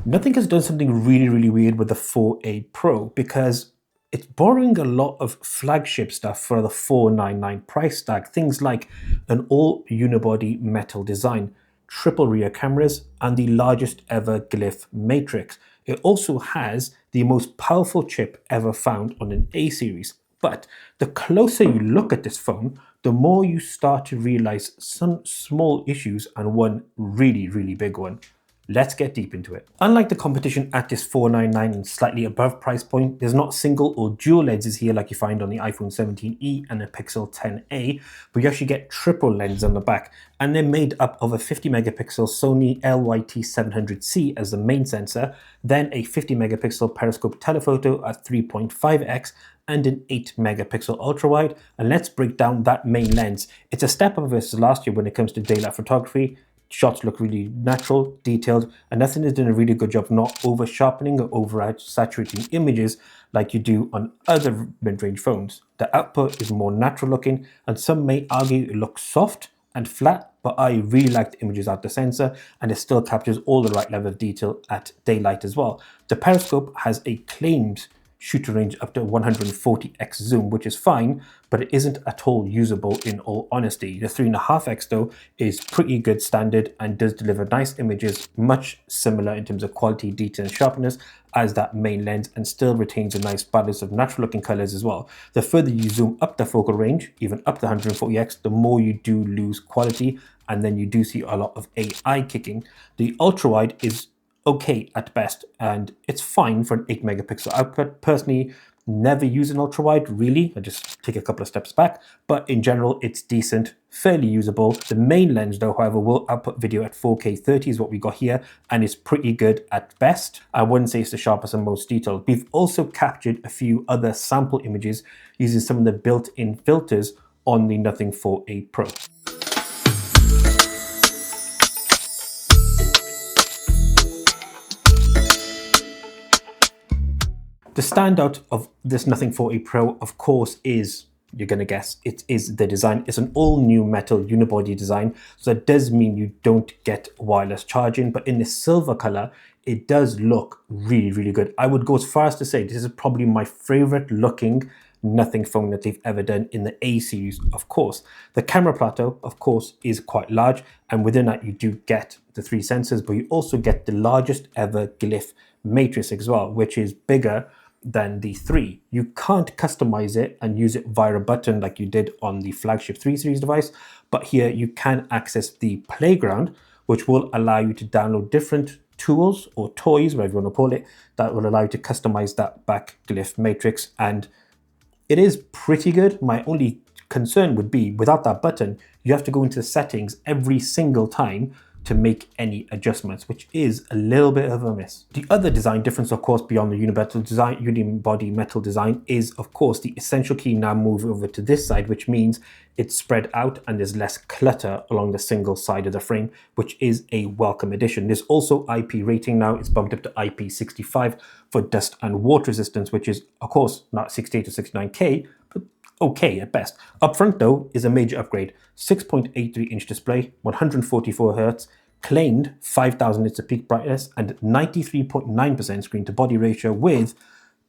Nothing has done something really weird with the 4A Pro because it's borrowing a lot of flagship stuff for the 499 price tag. Things like an all unibody metal design, triple rear cameras, and the largest ever Glyph matrix. It also has the most powerful chip ever found on an A series. But the closer you look at this phone, the more you start to realize some small issues and one really big one. Let's get deep into it. Unlike the competition at this $499 and slightly above price point, there's not single or dual lenses here like you find on the iPhone 17e and the Pixel 10a, but you actually get triple lenses on the back, and they're made up of a 50 megapixel Sony LYT700C as the main sensor, then a 50 megapixel Periscope telephoto at 3.5x, and an 8 megapixel ultrawide. And let's break down that main lens. It's a step up versus last year when it comes to daylight photography. Shots look really natural, detailed, and nothing has done a really good job not over sharpening or over saturating images like you do on other mid-range phones. The output is more natural looking, and some may argue it looks soft and flat, but I really like the images out the sensor, and it still captures all the right level of detail at daylight as well. The Periscope has a claimed shooter range up to 140x zoom, which is fine, but it isn't at all usable in all honesty. The 3.5x though is pretty good standard and does deliver nice images, much similar in terms of quality, detail and sharpness as that main lens, and still retains a nice balance of natural looking colors as well. The further you zoom up the focal range, even up to 140x, the more you do lose quality, and then you do see a lot of AI kicking. The ultrawide is okay at best, and it's fine for an 8 megapixel output. Personally, never use an ultrawide really. I just take a couple of steps back, but in general it's decent, fairly usable. The main lens though, however, will output video at 4K 30 is what we got here, and it's pretty good at best. I wouldn't say it's the sharpest and most detailed. We've also captured a few other sample images using some of the built-in filters on the Nothing 4A Pro. The standout of this Nothing 4A Pro, of course, is, you're going to guess, it is the design. It's an all-new metal unibody design, so that does mean you don't get wireless charging, but in the silver color, it does look really good. I would go as far as to say this is probably my favorite looking Nothing phone that they've ever done in the A series, of course. The camera plateau, of course, is quite large, and within that you do get the 3 sensors, but you also get the largest ever Glyph matrix as well, which is bigger than the 3. You can't customize it and use it via a button like you did on the Flagship 3 series device, but here you can access the playground, which will allow you to download different tools or toys, whatever you want to call it, that will allow you to customize that back Glyph matrix, and it is pretty good. My only concern would be, without that button, you have to go into the settings every single time to make any adjustments, which is a little bit of a miss. The other design difference, of course, beyond the unibody metal design is, of course, the essential key now move over to this side, which means it's spread out and there's less clutter along the single side of the frame, which is a welcome addition. There's also IP rating now. It's bumped up to IP65 for dust and water resistance, which is, of course, not 68 or 69K, but okay at best. Up front though is a major upgrade. 6.83 inch display, 144 Hz, claimed 5000 nits of peak brightness, and 93.9% screen to body ratio with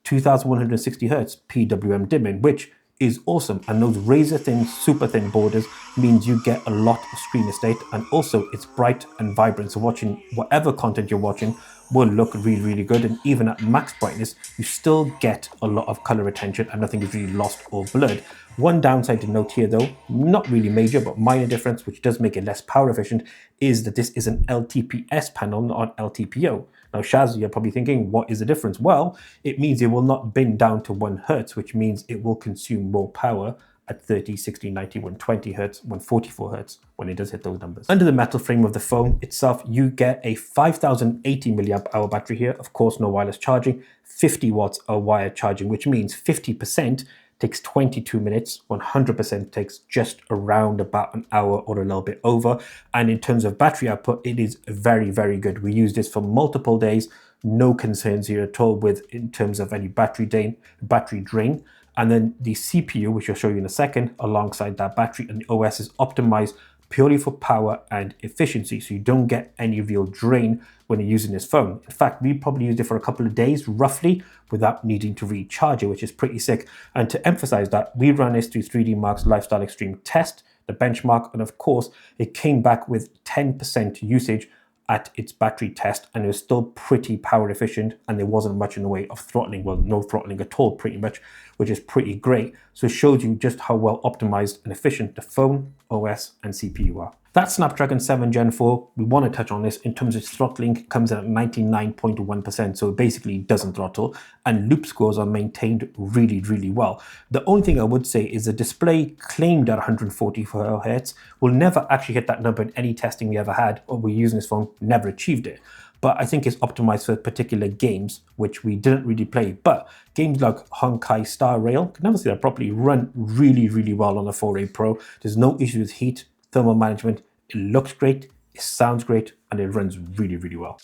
2160 Hz PWM dimming, which is awesome. And those razor thin, super thin borders means you get a lot of screen estate, and also it's bright and vibrant, so watching whatever content you're watching will look really good, and even at max brightness you still get a lot of color retention and nothing is really lost or blurred. One downside to note here though, not really major but minor difference, which does make it less power efficient, is that this is an LTPS panel, not LTPO. Now Shaz, you're probably thinking, what is the difference? Well, it means it will not bin down to 1 Hz, which means it will consume more power at 30, 60, 90, 120 Hz, 144 Hz when it does hit those numbers. Under the metal frame of the phone itself, you get a 5080 milliamp hour battery here. Of course, no wireless charging, 50 watts of wired charging, which means 50% takes 22 minutes, 100% takes just around about an hour or a little bit over. And in terms of battery output, it is very good. We use this for multiple days, no concerns here at all with in terms of any battery drain. And then the CPU, which I'll show you in a second, alongside that battery, and the OS is optimized purely for power and efficiency. So you don't get any real drain when you're using this phone. In fact, we probably used it for a couple of days roughly without needing to recharge it, which is pretty sick. And to emphasize that, we ran this through 3D Mark's Lifestyle Extreme test, the benchmark, and of course, it came back with 10% usage at its battery test, and it was still pretty power efficient, and there wasn't much in the way of throttling. Well, no throttling at all pretty much, which is pretty great. So it shows you just how well optimized and efficient the phone, OS and CPU are. That Snapdragon 7 Gen 4, we want to touch on this in terms of throttling, comes in at 99.1%, so it basically doesn't throttle, and loop scores are maintained really, really well. The only thing I would say is the display claimed at 144 Hz will never actually hit that number in any testing we ever had, or we're using this phone, never achieved it. But I think it's optimized for particular games, which we didn't really play. But games like Honkai Star Rail, can never say that properly, run really, really well on a 4A Pro. There's no issue with heat, thermal management. It looks great, it sounds great, and it runs really, really well.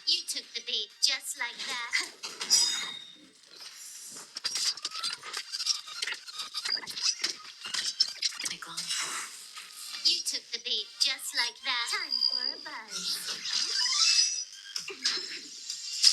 You took the bait just like that. You took the bait just like that. Time for a buzz.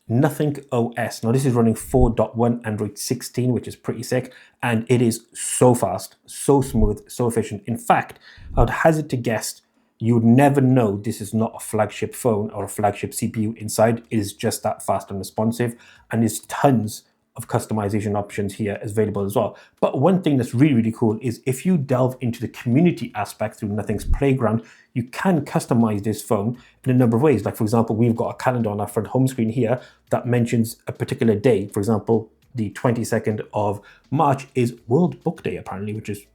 Nothing OS. Now this is running 4.1 Android 16, which is pretty sick, and it is so fast, so smooth, so efficient. In fact, I'd hazard to guess you would never know this is not a flagship phone or a flagship CPU inside. It is just that fast and responsive, and there's tons of customization options here available as well. But one thing that's really, really cool is if you delve into the community aspect through Nothing's Playground, you can customize this phone in a number of ways. Like, for example, we've got a calendar on our front home screen here that mentions a particular day. For example, the 22nd of March is World Book Day, apparently, which is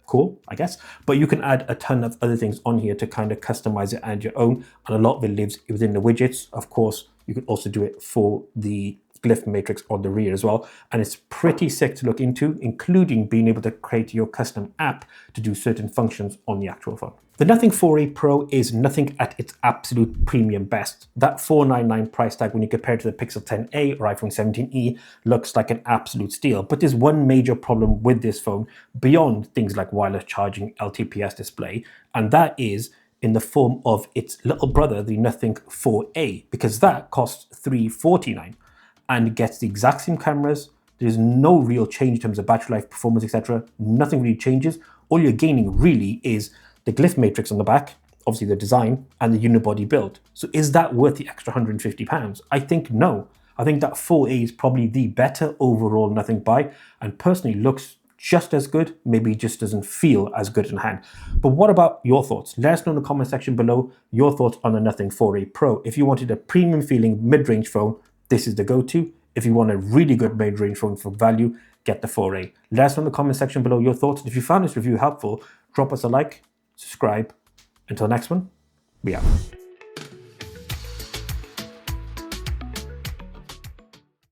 cool, I guess. But you can add a ton of other things on here to kind of customize it and your own. And a lot of it lives within the widgets. Of course, you can also do it for the Glyph matrix on the rear as well, and it's pretty sick to look into, including being able to create your custom app to do certain functions on the actual phone. The Nothing 4A Pro is nothing at its absolute premium best. That $499 price tag, when you compare it to the Pixel 10a or iPhone 17e, looks like an absolute steal. But there's one major problem with this phone beyond things like wireless charging, LTPS display, and that is in the form of its little brother, the Nothing 4A, because that costs $349 and gets the exact same cameras. There's no real change in terms of battery life, performance, etc. Nothing really changes. All you're gaining really is the Glyph matrix on the back, obviously the design, and the unibody build. So is that worth the extra £150? I think no. I think that 4A is probably the better overall Nothing buy, and personally looks just as good, maybe just doesn't feel as good in hand. But what about your thoughts? Let us know in the comment section below your thoughts on the Nothing 4A Pro. If you wanted a premium feeling mid-range phone, this is the go-to. If you want a really good mid-range phone for value, get the 4A. Let us know in the comment section below your thoughts. And if you found this review helpful, drop us a like, subscribe. Until next one, we out.